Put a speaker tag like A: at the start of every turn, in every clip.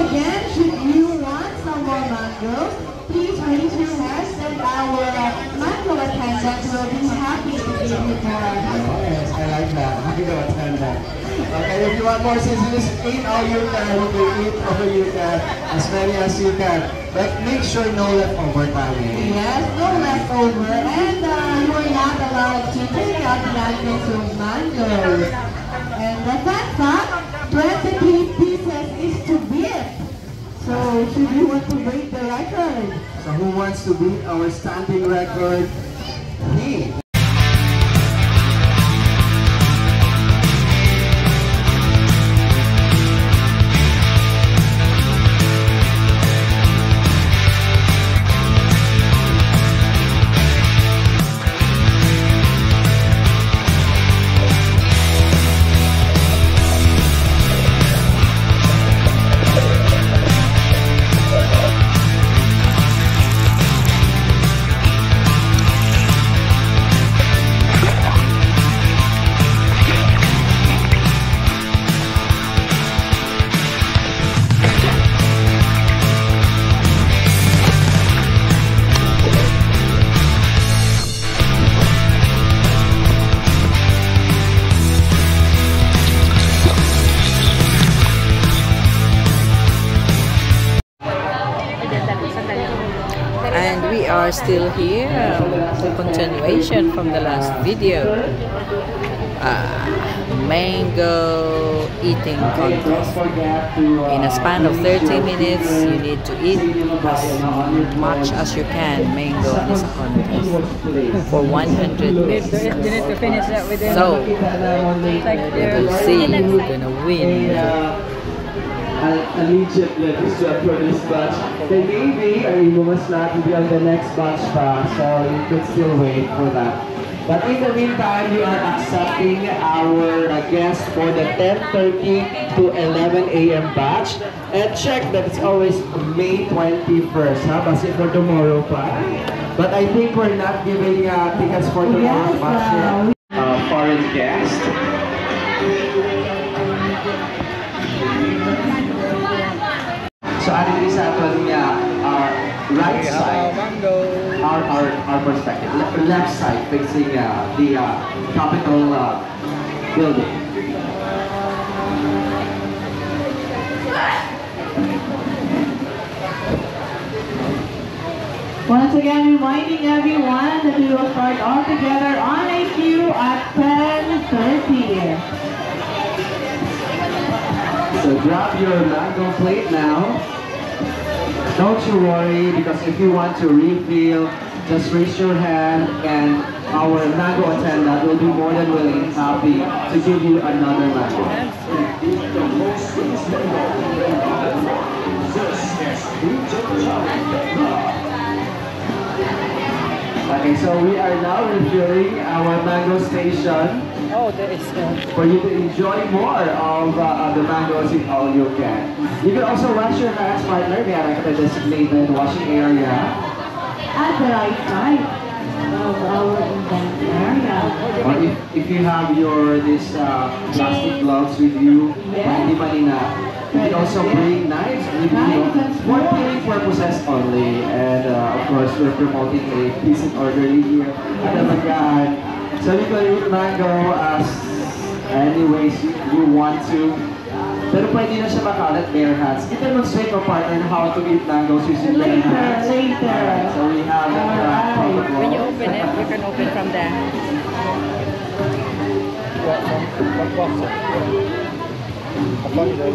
A: again, should you want some more mangoes, please raise your hands and our mango attendant will be happy to give you more.
B: Yes, I like that. Mango attendant. Okay, if you want more, since it is eat all you can, you can eat all you can, as many as you can. But make sure no leftover time.
A: Yes, no leftover. And you are not allowed to take out the address of mangoes. And the fact, 23 pieces is to beat. So, should you want to break the record?
B: So who wants to beat our standing record? Me.
C: And we are still here, the continuation from the last video. Mango eating contest. In a span of 30 minutes, you need to eat as much as you can mango in this contest for 100 minutes. So, we will see who's gonna win.
B: Allegiant legislature for this batch. Then maybe you must not be on the next batch pa, so you could still wait for that. But in the meantime, we are accepting our guests for the 10:30 to 11 a.m. batch. And check that it's always May 21st, ha? Kasi for tomorrow pa. But I think we're not giving tickets for tomorrow's batch yet. Foreign guest. So ano din sa atin our right side, our perspective, left side facing the Capitol building.
A: Once again, reminding everyone that we will start all together on a queue at 10:30.
B: So grab your mango plate now. Don't you worry, because if you want to refill, just raise your hand and our mango attendant will be more than willing and happy to give you another mango. Okay, so we are now refilling our mango station.
C: Oh, there is
B: for you to enjoy more of the mangoes in all you can. You can also wash your hands, partner. We have a designated washing area
A: At the right side of our event area.
B: Or if you have this plastic gloves with you, hindi manina. You can also bring knives with you for peeling purposes only. And of course, we're promoting a peace and orderly here at the Manggahan. So you can eat mango as any ways you want to. Pero pwede na siya makalat bare hands. You can demonstrate our partner how to eat mangoes using bare hands.
A: Later.
B: So we have
C: when you open it, you can open from there.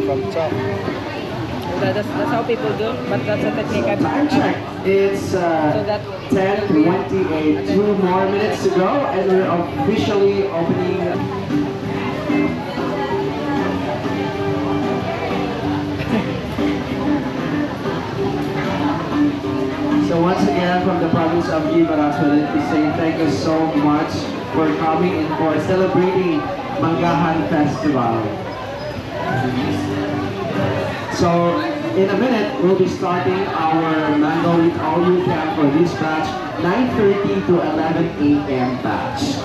D: From top.
C: That's how people do, but that's a technique I've
B: check. It's 10:28. 2 more minutes to go, and we're officially opening. So once again, from the province of Guimaras, we'd like to say thank you so much for coming and for celebrating Manggahan Festival. So in a minute, we'll be starting our Mango Eat All You Can for this batch, 9:30 to 11 a.m. batch.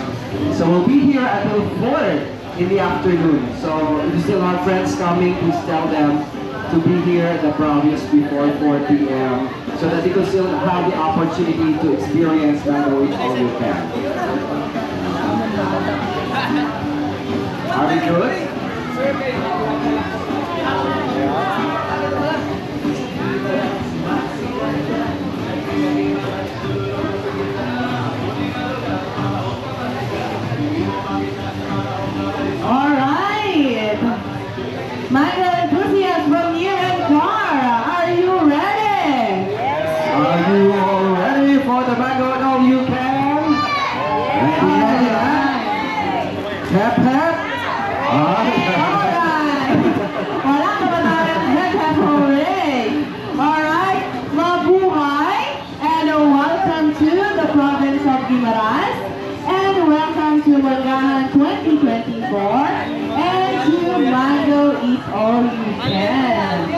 B: So we'll be here until 4 in the afternoon. So if you still have friends coming, please tell them to be here at the province before 4 p.m. so that they could still have the opportunity to experience mango eat all you can. Are we good?
A: Alright! Mango enthusiasts from near and far, are you ready?
B: Are you all ready for the mango eat all you can? Ready? Hep hep!
A: Alright! Wala ka ba tayong hep hooray? Alright, mabuhay! And welcome to the province of Guimaras. And welcome to Mangahan 2024. And to Mango Eat All You Can.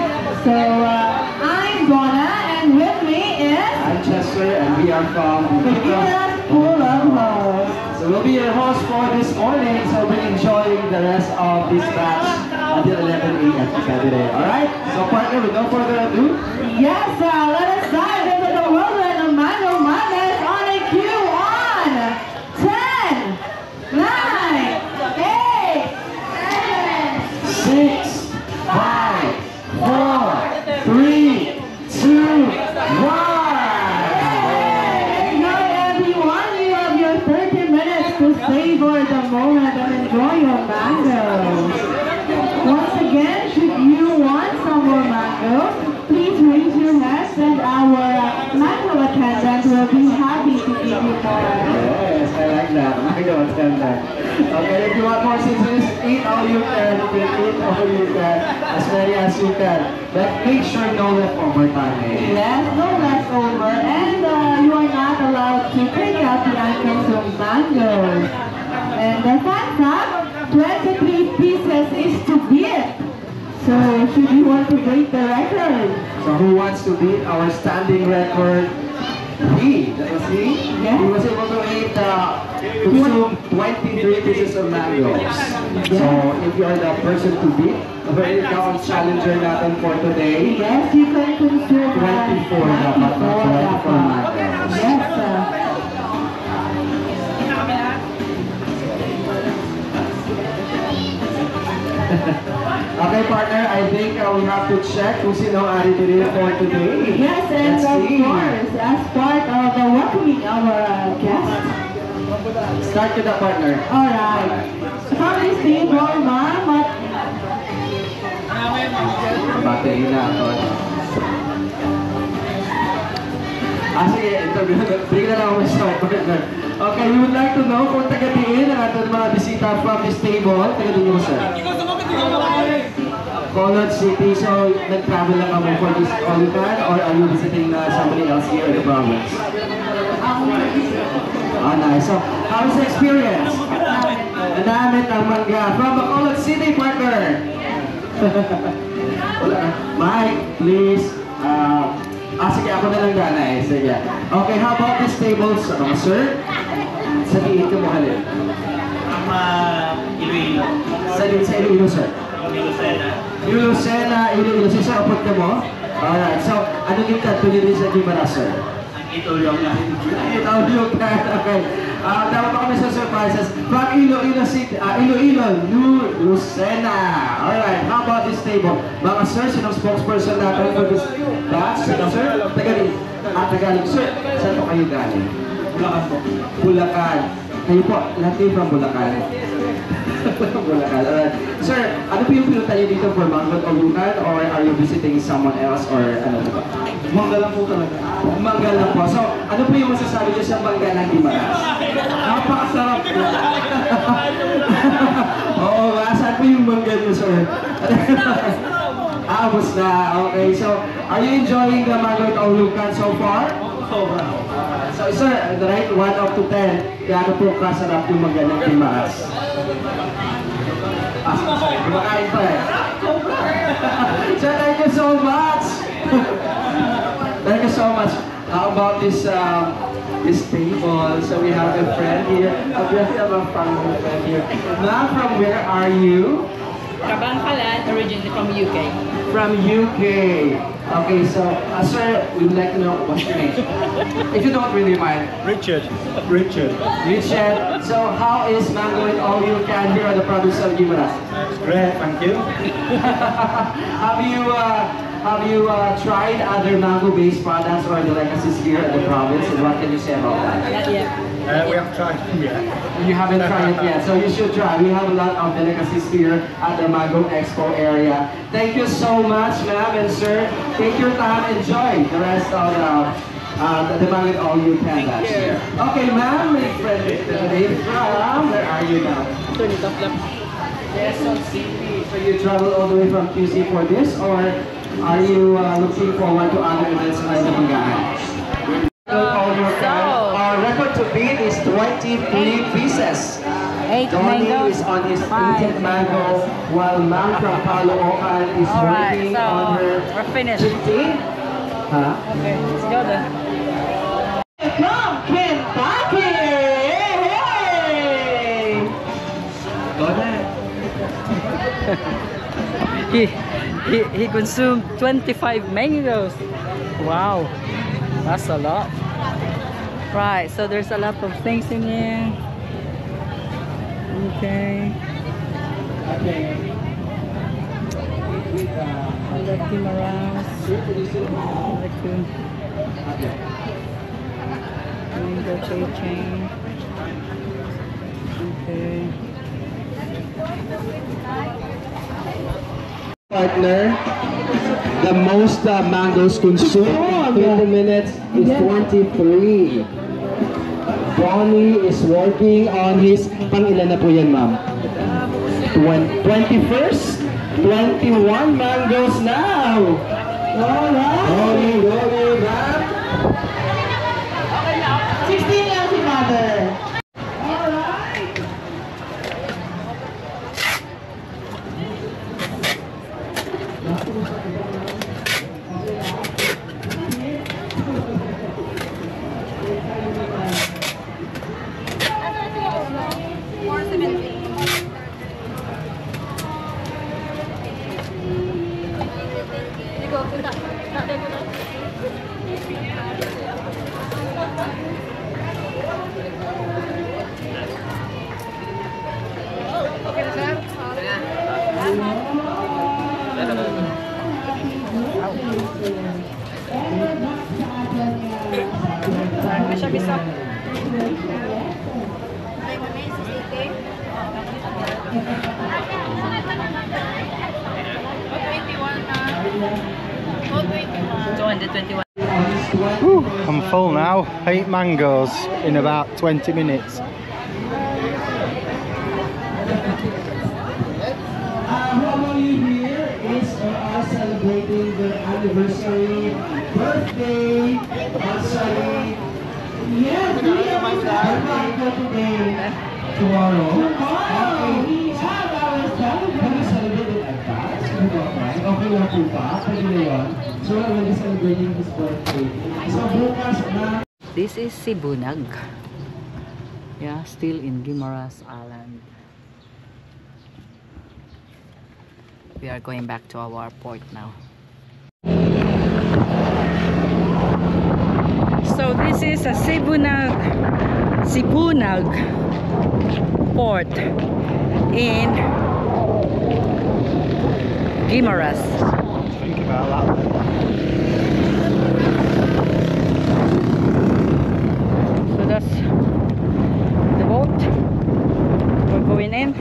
A: So, I'm Donna, and with me is
B: I'm Chester, and we are from
A: the Guimaras Full of Hosts.
B: So we'll be your host for this morning, so we'll be enjoying the rest of this batch until 11 a.m. Saturday. Alright? So partner, with no further ado,
A: Yes, let us dive into the whirlwind of Mango Madness on a cue on 10, 9, 8,
B: 6, 5, 4, 3, 2, 1.
A: Now everyone, you have your 30 minutes to savor the moment and enjoy your mangoes. Once again, should you want some more mangoes, please raise your hands and our mango attendant will be happy to give you more.
B: Yes, I like that. I don't understand that. Okay, if you want more scissors, eat all you can. You can eat all you can. As many as you can. But make sure no leftover time, eh?
A: Yes, no leftover, and you are not allowed to take out the unconsumed mangoes. And the fun fact, 23 pieces is to beat. So, should you want to break the record?
B: So who wants to beat our standing record? He, that was he.
A: Yeah.
B: He was able to eat, consume 23 pieces of mangoes. So if you are the person to beat, a very count challenger natin for today.
A: Yes, you can consume
B: 24 dapat, 24 mangoes.
A: Yes,
B: Okay partner, I think we have to check kung sino ang ari today for today.
A: yes, and
B: Let's
A: of
B: see.
A: course, as part of the welcoming our guests.
B: Start with the partner.
A: Alright. From this table, ma'am,
B: Battery na ako. Sige, interview na. Bigyan na lang ako start, partner. Okay, we would like to know kung taga-tiin ang ating mga bisita from this table. Taga-tiin mo, sir. Colon City, so nag-travel lang kamo for this all you can, or are you visiting somebody else here in the province? Oh, nice. So, how was the experience? Namit ang mangga from Bacolod City, partner. Mike, please. Sige, ako na lang ganay. Sige. Okay, how about this table, sir? Sa diin ka mo halin?
D: Iloilo.
B: Sa Iloilo, sir?
D: Lucena.
B: Iloilo. Sir, upot ka mo? Alright, so, anong ikat tuloy rin sa Guimaras, sir?
D: Ang itulong na.
B: Ito, okay. Dapat pa kami sa surprises. From Iloilo City, Iloilo, Lucena. Alright, how about this table? Mga sir, sinong spokesperson natin for this batch? Sino, sir? Tagalog. Tagalog. Sir, saan po kayo galing?
D: Bulacan po.
B: Bulacan. Kayo po, lahat kayo from Bulacan. Bulacan, alright. Sir, ano po yung pinunta niyo dito for Mangot o Lucan? Or are you visiting someone else? Or ano po ba?
D: Mangga lang po talaga.
B: Mangga lang po. So, ano po yung masasabi niyo sa mangga ng Guimaras?
D: Napakasarap po.
B: Oo, saan po yung mangga niyo, sir? Abos na. Okay, so, are you enjoying the Mangot o Lucan so far?
D: Sobra.
B: So, sir, the right 1 up to 10, gaano po kasarap yung mangga ng Guimaras? Kumakain pa eh. Sir, thank you so much. Thank you so much. How about this this table? So we have a friend here. We have a family friend here. Ma'am, from where are you?
C: Kabangkalan, originally from UK.
B: From UK. Okay, so, sir, we'd like to know what's your name? If you don't really mind.
D: Richard.
B: Richard. So, how is Mango It All You Can here at the province of Guimaras?
D: It's great, thank you.
B: Have you tried other mango-based products or delicacies here at the province? And what can you say about that?
C: Not yet.
D: We haven't tried them yet.
B: You haven't tried it yet, so you should try. We have a lot of delicacies here at the Mango Expo area. Thank you so much, ma'am and sir. Take your time, enjoy the rest of the Mango It All You Can dance here. Okay, ma'am, my friend, where are you now?
C: Turn it off lang.
B: Yes, on CP. So you travel all the way from QC for this, or are you looking forward to other events like the Mangahan? Our record to beat is 23 pieces.
C: 8
B: Donnie
C: mangoes.
B: is on his
C: 5.
B: 18th mango, while Ma'am from Caloocan is
C: Alright,
B: working
C: so
B: on her
C: we're finished.
B: 15th. Huh?
C: Okay, let's go then.
A: From Kentucky! Hey!
B: Go ahead.
C: He consumed 25 mangoes. Wow, that's a lot. Right, so there's a lot of things in here. Okay. I like Guimaras. I like to mango chain. Okay.
B: Partner, the most mangoes consumed in 20 minutes is 23. Bonnie is working on his, pang-ilan na po yan, ma'am? 21st? 21 mangoes now! Alright! Go, ma'am!
A: 16 lang si mother.
C: Bisa bisa.
D: Whew, I'm full now. 8 mangoes in about 20 minutes.
B: Who among you here is or are celebrating their anniversary, birthday, anniversary?
A: Yes, we are
B: Birthday today, tomorrow. Okay. Can you celebrate in advance? Okay lang po ba? Pwede na yun. So we're going to be celebrating his birthday. So bukas na.
C: This is Sibunag. Yeah, still in Guimaras Island. We are going back to our port now. So this is a Sibunag port in Guimaras.
D: Think about that.
C: So that's the boat. We're going in.